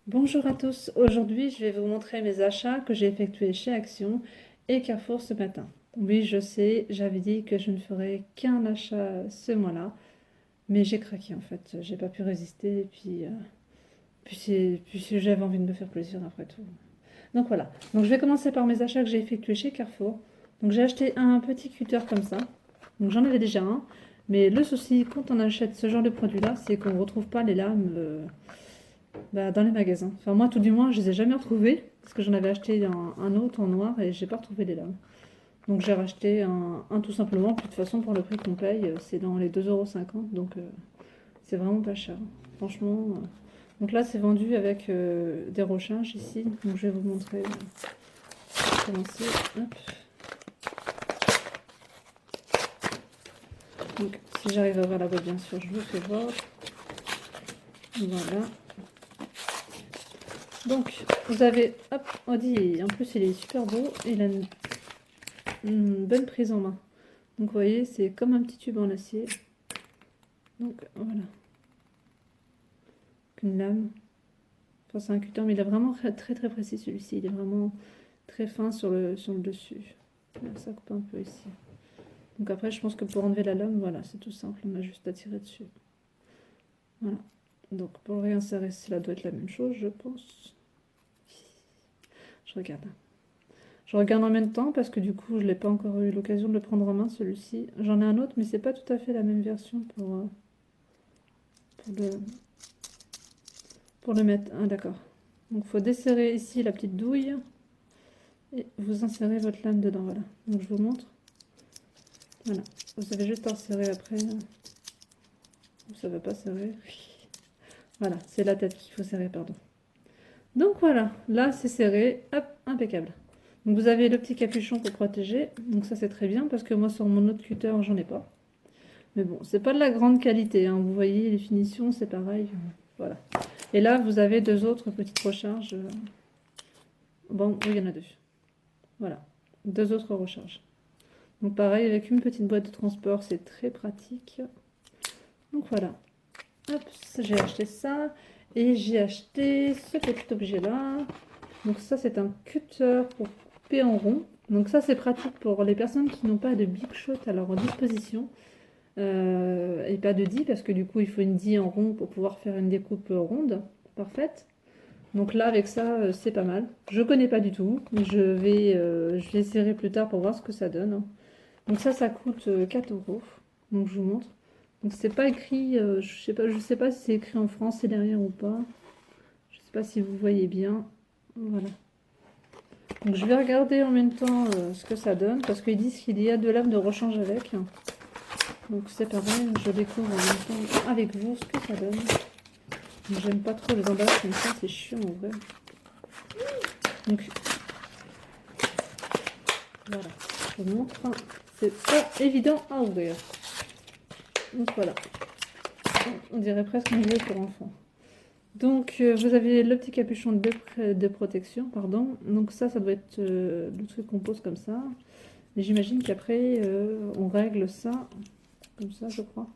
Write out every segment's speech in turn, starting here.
Bonjour à tous, aujourd'hui je vais vous montrer mes achats que j'ai effectués chez Action et Carrefour ce matin. Oui, je sais, j'avais dit que je ne ferais qu'un achat ce mois-là, mais j'ai craqué en fait, j'ai pas pu résister et puis j'avais envie de me faire plaisir après tout. Donc voilà, donc je vais commencer par mes achats que j'ai effectués chez Carrefour. Donc j'ai acheté un petit cutter comme ça, donc j'en avais déjà un, mais le souci quand on achète ce genre de produit-là, c'est qu'on ne retrouve pas les lames. Dans les magasins. Enfin, moi, tout du moins, je les ai jamais retrouvés. Parce que j'en avais acheté un autre en noir et j'ai pas retrouvé les lames. Donc j'ai racheté un tout simplement. Puis de toute façon, pour le prix qu'on paye, c'est dans les 2,50 €. Donc c'est vraiment pas cher. Franchement. Donc là, c'est vendu avec des rechanges ici. Donc je vais vous montrer comment c'est. Hop. Donc si j'arrive à voir la boîte, bien sûr, je vous fais voir. Voilà. Donc vous avez. Hop, on dit. En plus, il est super beau. Il a une bonne prise en main. Donc vous voyez, c'est comme un petit tube en acier. Donc voilà, une lame. Enfin, c'est un cutter, mais il est vraiment très très précis celui-ci. Il est vraiment très fin sur le dessus. Ça coupe un peu ici. Donc après, je pense que pour enlever la lame, voilà, c'est tout simple. On a juste à tirer dessus. Voilà. Donc pour le réinsérer, cela doit être la même chose, je pense. Je regarde. Je regarde en même temps parce que du coup, je n'ai pas encore eu l'occasion de le prendre en main celui-ci. J'en ai un autre, mais c'est pas tout à fait la même version pour le, pour le mettre. Ah d'accord. Donc il faut desserrer ici la petite douille et vous insérez votre lame dedans. Voilà. Donc je vous montre. Voilà. Vous avez juste à insérer après. Ça ne va pas serrer. Voilà, c'est la tête qu'il faut serrer, pardon. Donc voilà, là c'est serré. Hop, impeccable. Donc vous avez le petit capuchon pour protéger. Donc ça c'est très bien parce que moi sur mon autre cutter j'en ai pas. Mais bon, c'est pas de la grande qualité, hein. Vous voyez les finitions, c'est pareil. Voilà. Et là vous avez deux autres petites recharges. Bon, oui, il y en a deux. Voilà, deux autres recharges. Donc pareil, avec une petite boîte de transport, c'est très pratique. Donc voilà. Hop, j'ai acheté ça. Et j'ai acheté ce petit objet-là. Donc ça, c'est un cutter pour couper en rond. Donc ça, c'est pratique pour les personnes qui n'ont pas de Big Shot à leur disposition. Et pas de die, parce que du coup, il faut une die en rond pour pouvoir faire une découpe ronde parfaite. Donc là, avec ça, c'est pas mal. Je connais pas du tout. Je vais essayer plus tard pour voir ce que ça donne. Donc ça coûte 4 euros. Donc je vous montre. Donc c'est pas écrit, je sais pas si c'est écrit en français derrière ou pas. Je sais pas si vous voyez bien. Voilà. Donc je vais regarder en même temps ce que ça donne parce qu'ils disent qu'il y a de lames de rechange avec. Donc c'est pareil, je découvre en même temps avec vous ce que ça donne. J'aime pas trop les emballages comme ça, c'est chiant en vrai. Donc voilà, je vous montre. C'est pas évident à ouvrir. Donc voilà. On dirait presque un jouet pour enfants. Donc vous avez le petit capuchon de protection, pardon. Donc ça doit être le truc qu'on pose comme ça. Et j'imagine qu'après on règle ça, comme ça je crois.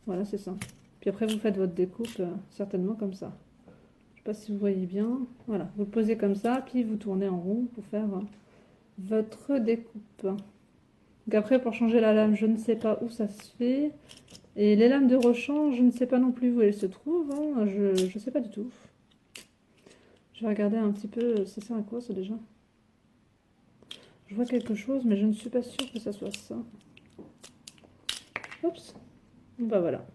Voilà, c'est ça. Puis après vous faites votre découpe certainement comme ça. Je sais pas si vous voyez bien. Voilà, vous le posez comme ça, puis vous tournez en rond pour faire votre découpe. Donc après pour changer la lame, je ne sais pas où ça se fait. Et les lames de rechange, je ne sais pas non plus où elles se trouvent, hein. Je ne sais pas du tout. Je vais regarder un petit peu, ça sert à quoi ça déjà? Je vois quelque chose, mais je ne suis pas sûre que ça soit ça. Oups. Bah voilà.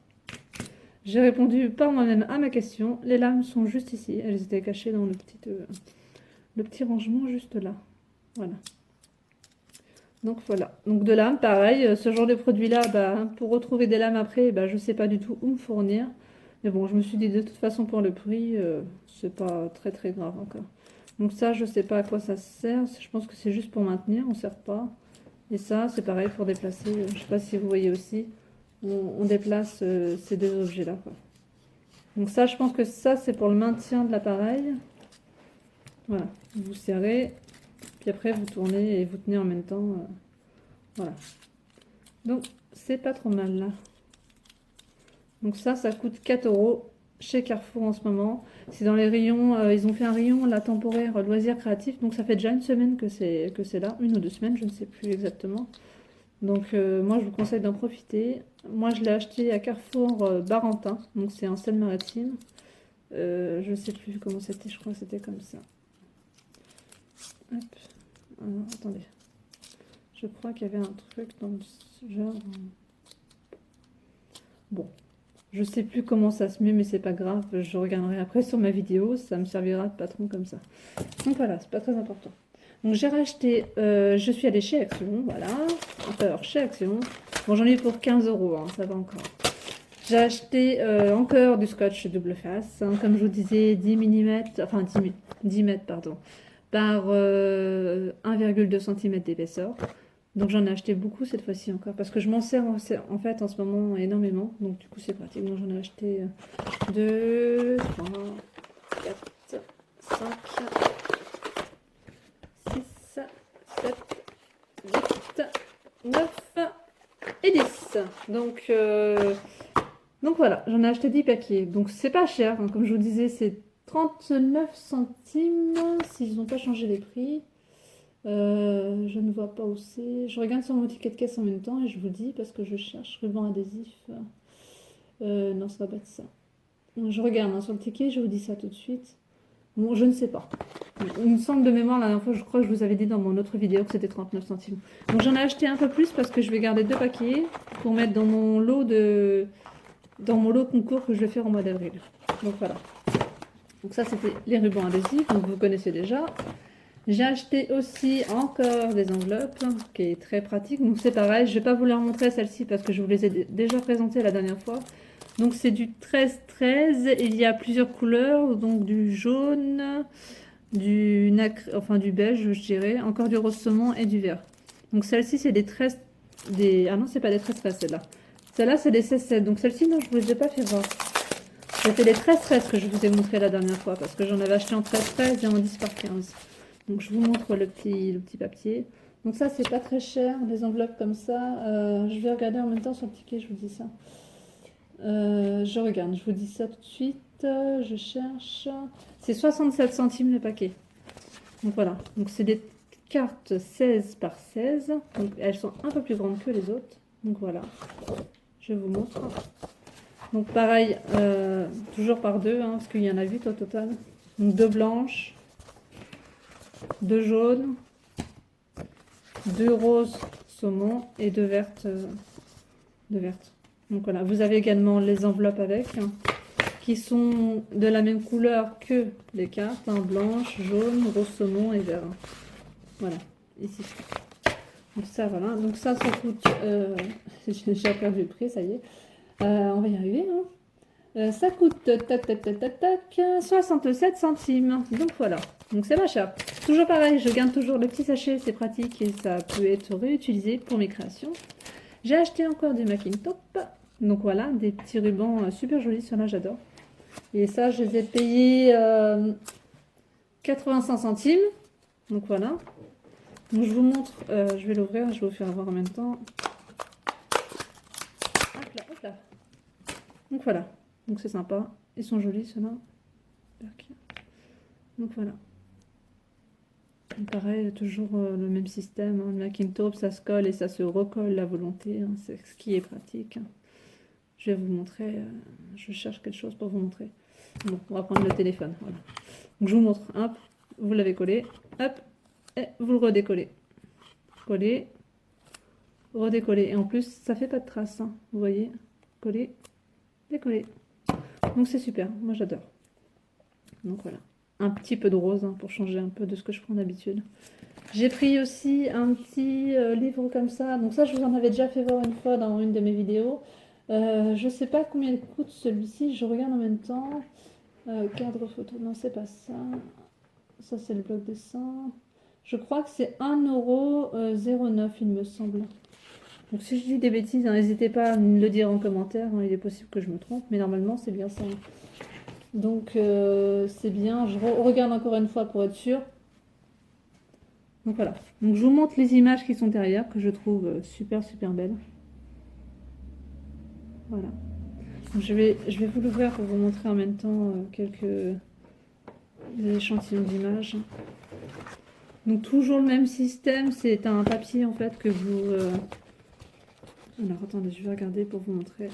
J'ai répondu par moi-même à ma question. Les lames sont juste ici. Elles étaient cachées dans le petit rangement juste là. Voilà. Donc voilà. Donc de lames, pareil. Ce genre de produit-là, bah, pour retrouver des lames après, bah, je ne sais pas du tout où me fournir. Mais bon, je me suis dit de toute façon pour le prix, c'est pas très très grave encore. Donc ça, je sais pas à quoi ça sert. Je pense que c'est juste pour maintenir, on ne sert pas. Et ça, c'est pareil pour déplacer. Je sais pas si vous voyez aussi. On déplace ces deux objets-là, quoi. Donc ça, je pense que ça, c'est pour le maintien de l'appareil. Voilà, vous serrez, puis après vous tournez et vous tenez en même temps. Voilà. Donc c'est pas trop mal là. Donc ça coûte 4 euros chez Carrefour en ce moment. C'est dans les rayons, ils ont fait un rayon là temporaire loisirs créatifs, donc ça fait déjà une semaine que c'est là, 1 ou 2 semaines, je ne sais plus exactement. Donc moi je vous conseille d'en profiter. Moi je l'ai acheté à Carrefour Barentin, donc c'est en Seine-Maritime. Je ne sais plus comment c'était, je crois que c'était comme ça. Hop. Alors, attendez. Je crois qu'il y avait un truc dans le genre. Bon, je sais plus comment ça se met, mais c'est pas grave. Je regarderai après sur ma vidéo. Ça me servira de patron comme ça. Donc voilà, c'est pas très important. Donc j'ai racheté. Je suis allée chez Action, voilà. Alors chez Action. Bon, j'en ai eu pour 15 €, hein, ça va encore. J'ai acheté encore du scotch double face, hein, comme je vous disais, 10 mm, enfin 10 mètres, pardon, par 1,2 cm d'épaisseur. Donc j'en ai acheté beaucoup cette fois-ci encore, parce que je m'en sers en fait en ce moment énormément, donc du coup c'est pratique. Donc j'en ai acheté 2, 3, 4, 5, 6, 7, 8, 9 et 10. Donc voilà, j'en ai acheté 10 paquets. Donc c'est pas cher, hein. Comme je vous disais, c'est 39 centimes s'ils n'ont pas changé les prix. Je ne vois pas où c'est. Je regarde sur mon ticket de caisse en même temps et je vous dis parce que je cherche ruban adhésif. Non, ça va pas être ça. Je regarde hein, sur le ticket, je vous dis ça tout de suite. Bon, je ne sais pas. Il me semble de mémoire, la dernière fois, je crois que je vous avais dit dans mon autre vidéo que c'était 39 centimes. Donc j'en ai acheté un peu plus parce que je vais garder 2 paquets pour mettre dans mon lot concours que je vais faire au mois d'avril. Donc voilà. Donc ça c'était les rubans adhésifs, donc vous connaissez déjà. J'ai acheté aussi encore des enveloppes, qui est très pratique. Donc c'est pareil, je ne vais pas vous leur montrer celle-ci parce que je vous les ai déjà présentées la dernière fois. Donc c'est du 13-13, il y a plusieurs couleurs, donc du jaune, du nacre, enfin du beige je dirais, encore du rose saumon et du vert. Donc celle-ci c'est des 13, ah non c'est pas des 13-13 celle-là. Celle-là c'est des 16-7, donc celle-ci non je ne vous les ai pas fait voir. C'était les 13-13 que je vous ai montré la dernière fois parce que j'en avais acheté en 13-13 et en 10 par 15. Donc je vous montre le petit papier. Donc ça c'est pas très cher, des enveloppes comme ça. Je vais regarder en même temps sur le ticket, je vous dis ça. Je regarde, je vous dis ça tout de suite. Je cherche. C'est 67 centimes le paquet. Donc voilà, donc c'est des cartes 16 par 16. Donc elles sont un peu plus grandes que les autres. Donc voilà, je vous montre. Donc pareil, toujours par 2, hein, parce qu'il y en a 8 au total. Donc 2 blanches, 2 jaunes, 2 roses saumon et 2 vertes. Donc voilà, vous avez également les enveloppes avec, hein, qui sont de la même couleur que les cartes, hein, blanche, jaune, rose saumon et vert. Voilà, ici. Donc ça, voilà. Donc ça coûte... j'ai perdu le prix, ça y est. On va y arriver, hein. Ça coûte 67 centimes. Donc voilà. Donc c'est pas cher. Toujours pareil, je garde toujours le petit sachet, c'est pratique et ça peut être réutilisé pour mes créations. J'ai acheté encore des Mackintop. Donc voilà, des petits rubans super jolis, ceux-là j'adore. Et ça, je les ai payés 85 centimes. Donc voilà. Donc je vous montre, je vais l'ouvrir, je vais vous faire voir en même temps. Hop là, hop là. Donc voilà. Donc c'est sympa. Ils sont jolis ceux-là. Donc voilà. Et pareil, toujours le même système. Hein. Le Mackintop, ça se colle et ça se recolle à volonté. Hein. C'est ce qui est pratique. Hein. Je vais vous montrer. Je cherche quelque chose pour vous montrer. Bon, on va prendre le téléphone. Voilà. Donc je vous montre. Hop, vous l'avez collé. Hop, et vous le redécollez. Coller, redécoller. Et en plus, ça fait pas de traces. Hein. Vous voyez, coller, décoller. Donc c'est super. Moi j'adore. Donc voilà. Un petit peu de rose hein, pour changer un peu de ce que je prends d'habitude. J'ai pris aussi un petit livre comme ça. Donc ça, je vous en avais déjà fait voir une fois dans une de mes vidéos. Je sais pas combien il coûte celui-ci. Je regarde en même temps. Cadre photo. Non, c'est pas ça. Ça, c'est le bloc dessin. Je crois que c'est 1,09 €, il me semble. Donc si je dis des bêtises, hein, n'hésitez pas à me le dire en commentaire. Hein, il est possible que je me trompe, mais normalement, c'est bien ça. Donc c'est bien. Je regarde encore une fois pour être sûr. Donc voilà. Donc je vous montre les images qui sont derrière, que je trouve super super belles. Voilà. Je vais vous l'ouvrir pour vous montrer en même temps quelques échantillons d'images. Donc toujours le même système, c'est un papier en fait que vous... Alors attendez, je vais regarder pour vous montrer.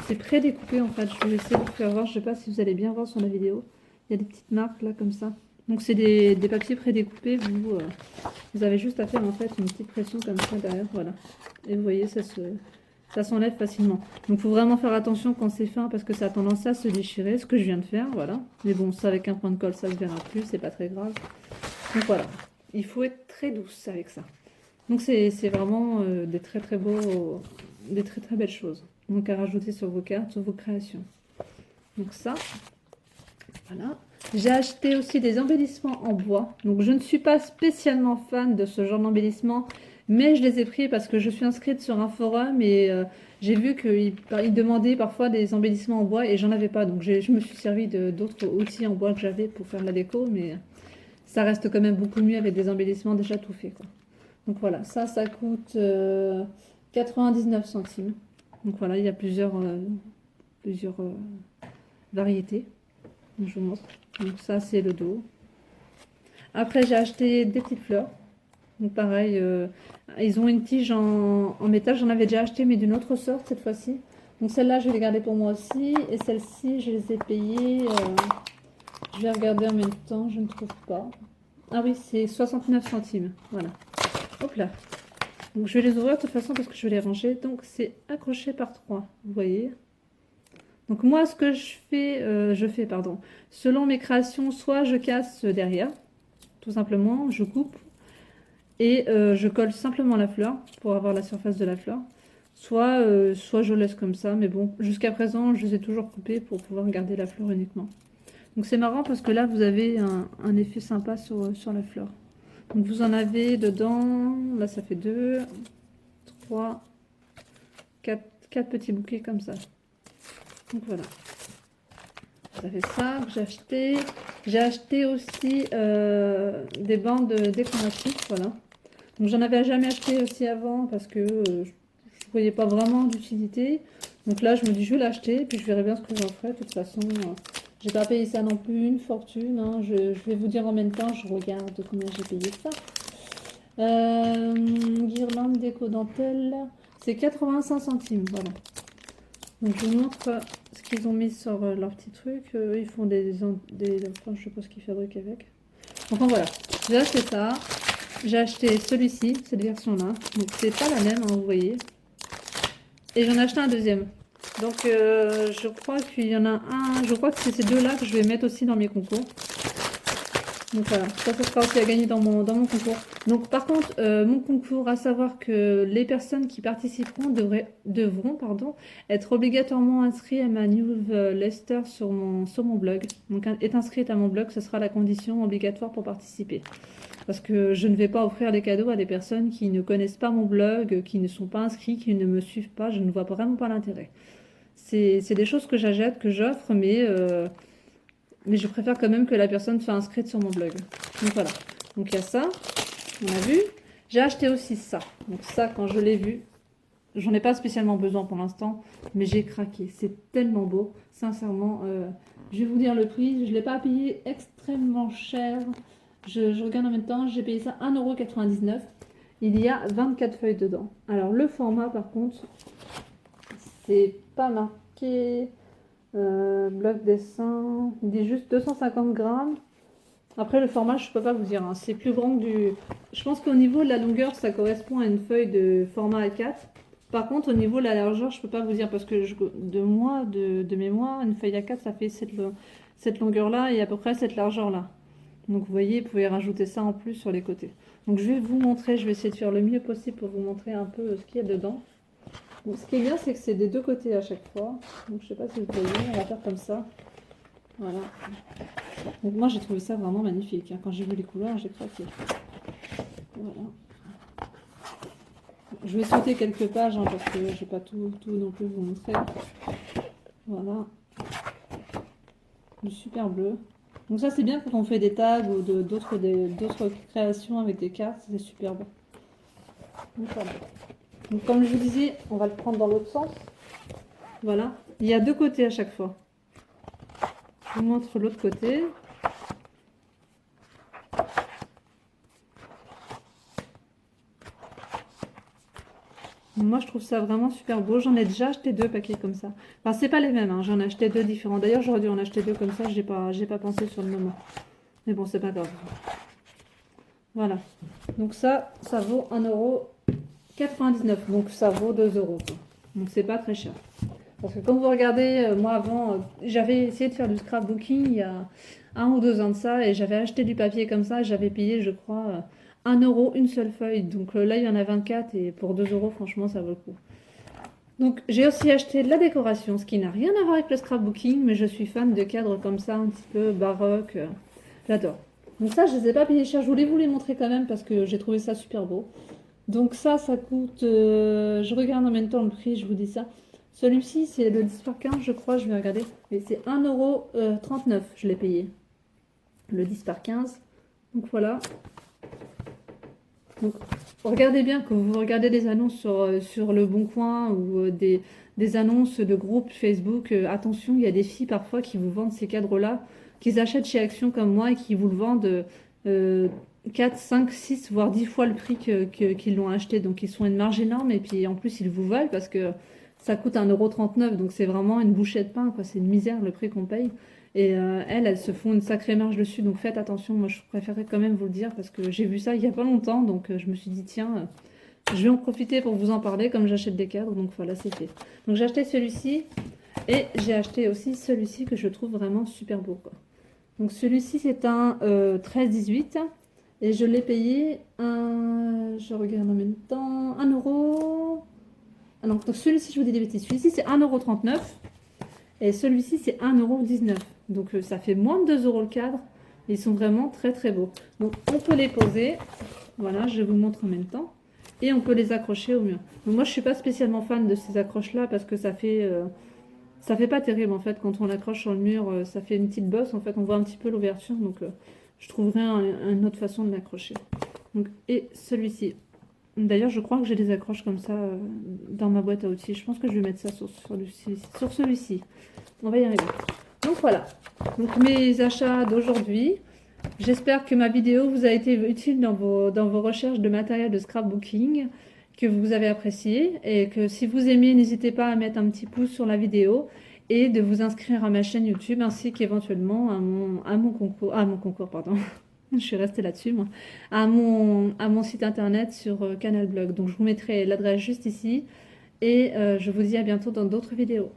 C'est prédécoupé en fait, je vais essayer de vous faire voir, je sais pas si vous allez bien voir sur la vidéo. Il y a des petites marques là comme ça. Donc c'est des papiers prédécoupés, vous avez juste à faire en fait une petite pression comme ça derrière, voilà. Et vous voyez, ça s'enlève facilement. Donc il faut vraiment faire attention quand c'est fin parce que ça a tendance à se déchirer, ce que je viens de faire, voilà. Mais bon, ça avec un point de colle, ça se verra plus, c'est pas très grave. Donc voilà, il faut être très douce avec ça. Donc c'est vraiment des très très beaux, des très très belles choses. Donc à rajouter sur vos cartes, sur vos créations. Donc ça, voilà. J'ai acheté aussi des embellissements en bois. Donc je ne suis pas spécialement fan de ce genre d'embellissement, mais je les ai pris parce que je suis inscrite sur un forum et j'ai vu qu'ils demandaient parfois des embellissements en bois et j'en avais pas. Donc je me suis servi d'autres outils en bois que j'avais pour faire de la déco, mais ça reste quand même beaucoup mieux avec des embellissements déjà tout faits, quoi. Donc voilà, ça coûte 99 centimes. Donc voilà, il y a plusieurs variétés. Donc, je vous montre. Donc ça, c'est le dos. Après, j'ai acheté des petites fleurs. Donc pareil, ils ont une tige en métal. J'en avais déjà acheté, mais d'une autre sorte cette fois-ci. Donc celle-là, je vais les garder pour moi aussi. Et celle-ci, je les ai payées. Je vais regarder en même temps, je ne trouve pas. Ah oui, c'est 69 centimes. Voilà. Hop là. Donc je vais les ouvrir de toute façon parce que je vais les ranger. Donc c'est accroché par 3, vous voyez. Donc moi ce que je fais, pardon, selon mes créations, soit je casse derrière, tout simplement, je coupe et je colle simplement la fleur pour avoir la surface de la fleur. Soit je laisse comme ça, mais bon, jusqu'à présent je les ai toujours coupés pour pouvoir garder la fleur uniquement. Donc c'est marrant parce que là vous avez un effet sympa sur la fleur. Donc vous en avez dedans, là ça fait 2, 3, 4 petits bouquets comme ça. Donc voilà. Ça fait ça que j'ai acheté. J'ai acheté aussi des bandes décoratives, voilà. Donc j'en avais jamais acheté aussi avant parce que je ne voyais pas vraiment d'utilité. Donc là je me dis je vais l'acheter puis je verrai bien ce que j'en ferai. De toute façon, j'ai pas payé ça non plus une fortune, hein. Je vais vous dire en même temps, je regarde combien j'ai payé ça. Guirlande déco dentelle, c'est 85 centimes, voilà. Donc je vous montre ce qu'ils ont mis sur leur petit truc. Ils font enfin, je sais pas ce qu'ils fabriquent avec. Enfin voilà, j'ai acheté ça. J'ai acheté celui-ci, cette version-là. Donc c'est pas la même, hein, vous voyez. Et j'en ai acheté un deuxième. Donc je crois qu'il y en a un. Je crois que c'est ces deux-là que je vais mettre aussi dans mes concours. Donc voilà, ça sera aussi à gagner dans mon concours. Donc par contre, mon concours, à savoir que les personnes qui participeront devront être obligatoirement inscrits à ma newsletter sur mon blog. Donc être inscrite à mon blog, ce sera la condition obligatoire pour participer. Parce que je ne vais pas offrir des cadeaux à des personnes qui ne connaissent pas mon blog, qui ne sont pas inscrits, qui ne me suivent pas. Je ne vois vraiment pas l'intérêt. C'est des choses que j'achète, que j'offre, mais je préfère quand même que la personne soit inscrite sur mon blog. Donc voilà. Donc il y a ça, on a vu. J'ai acheté aussi ça. Donc ça, quand je l'ai vu, j'en ai pas spécialement besoin pour l'instant, mais j'ai craqué. C'est tellement beau. Sincèrement, je vais vous dire le prix. Je ne l'ai pas payé extrêmement cher. Je regarde en même temps. J'ai payé ça 1,99 €. Il y a 24 feuilles dedans. Alors le format, par contre, c'est pas marqué... bloc dessin, il dit juste 250 grammes. Après le format, je peux pas vous dire, hein. C'est plus grand que du... Je pense qu'au niveau de la longueur, ça correspond à une feuille de format A4. Par contre, au niveau de la largeur, je peux pas vous dire parce que de mémoire, une feuille A4, ça fait cette longueur-là et à peu près cette largeur-là. Donc vous voyez, vous pouvez rajouter ça en plus sur les côtés. Donc je vais vous montrer, je vais essayer de faire le mieux possible pour vous montrer un peu ce qu'il y a dedans. Donc, ce qui est bien, c'est que c'est des deux côtés à chaque fois. Donc, je sais pas si vous voyez, on va faire comme ça. Voilà. Donc, moi, j'ai trouvé ça vraiment magnifique, hein. Quand j'ai vu les couleurs, j'ai craqué. Voilà. Je vais sauter quelques pages, hein, parce que je vais pas tout non plus vous montrer. Voilà. Du super bleu. Donc, ça, c'est bien quand on fait des tags ou d'autres créations avec des cartes. C'est superbe. Donc, voilà. Donc, comme je vous disais, on va le prendre dans l'autre sens. Voilà. Il y a deux côtés à chaque fois. Je vous montre l'autre côté. Moi, je trouve ça vraiment super beau. J'en ai déjà acheté 2 paquets comme ça. Enfin, c'est pas les mêmes, hein. J'en ai acheté 2 différents. D'ailleurs, j'aurais dû en acheter 2 comme ça. J'ai pas pensé sur le moment. Mais bon, c'est pas grave. Voilà. Donc ça vaut 1,99 €. Donc ça vaut 2 €. Donc c'est pas très cher. Parce que quand vous regardez, moi avant, j'avais essayé de faire du scrapbooking il y a 1 ou 2 ans de ça, et j'avais acheté du papier comme ça, et j'avais payé, je crois, 1 € une seule feuille. Donc là, il y en a 24, et pour 2 €, franchement, ça vaut le coup. Donc j'ai aussi acheté de la décoration, ce qui n'a rien à voir avec le scrapbooking, mais je suis fan de cadres comme ça, un petit peu baroque. J'adore. Donc ça, je ne les ai pas payés cher. Je voulais vous les montrer quand même parce que j'ai trouvé ça super beau. Donc ça coûte... je regarde en même temps le prix, je vous dis ça. Celui-ci, c'est le 10 par 15, je crois, je vais regarder. Mais c'est 1,39 €, je l'ai payé. Le 10 par 15. Donc voilà. Donc regardez bien, quand vous regardez des annonces sur Le Bon Coin ou des annonces de groupes Facebook, attention, il y a des filles parfois qui vous vendent ces cadres-là, qu'ils achètent chez Action comme moi et qui vous le vendent 4, 5, 6, voire 10 fois le prix qu'ils l'ont acheté. Donc ils sont une marge énorme et puis en plus ils vous volent parce que ça coûte 1,39 €. Donc c'est vraiment une bouchée de pain, quoi. C'est une misère le prix qu'on paye. Et elles se font une sacrée marge dessus, donc faites attention. Moi, je préférerais quand même vous le dire parce que j'ai vu ça il y a pas longtemps, donc je me suis dit, tiens, je vais en profiter pour vous en parler comme j'achète des cadres, donc voilà, c'est fait. Donc j'ai acheté celui-ci et j'ai acheté aussi celui-ci que je trouve vraiment super beau, quoi. Donc celui-ci, c'est un 13-18 et je l'ai payé je regarde en même temps, 1 €. Ah non, donc celui-ci, je vous dis des bêtises, celui-ci c'est 1,39 € et celui-ci c'est 1,19 €. Donc ça fait moins de 2 € le cadre. Ils sont vraiment très très beaux. Donc on peut les poser. Voilà, je vous montre en même temps. Et on peut les accrocher au mur. Donc moi je suis pas spécialement fan de ces accroches là parce que ça fait pas terrible en fait quand on l'accroche sur le mur. Ça fait une petite bosse en fait. On voit un petit peu l'ouverture. Donc je trouverai une autre façon de l'accrocher. Donc et celui-ci. D'ailleurs je crois que j'ai des accroches comme ça dans ma boîte à outils. Je pense que je vais mettre ça sur celui-ci. On va y arriver. Donc voilà, donc mes achats d'aujourd'hui. J'espère que ma vidéo vous a été utile dans vos recherches de matériel de scrapbooking, que vous avez apprécié et que si vous aimez, n'hésitez pas à mettre un petit pouce sur la vidéo et de vous inscrire à ma chaîne YouTube ainsi qu'éventuellement à mon concours, pardon. Je suis restée là-dessus, moi. À mon site internet sur Canal Blog. Donc je vous mettrai l'adresse juste ici et je vous dis à bientôt dans d'autres vidéos.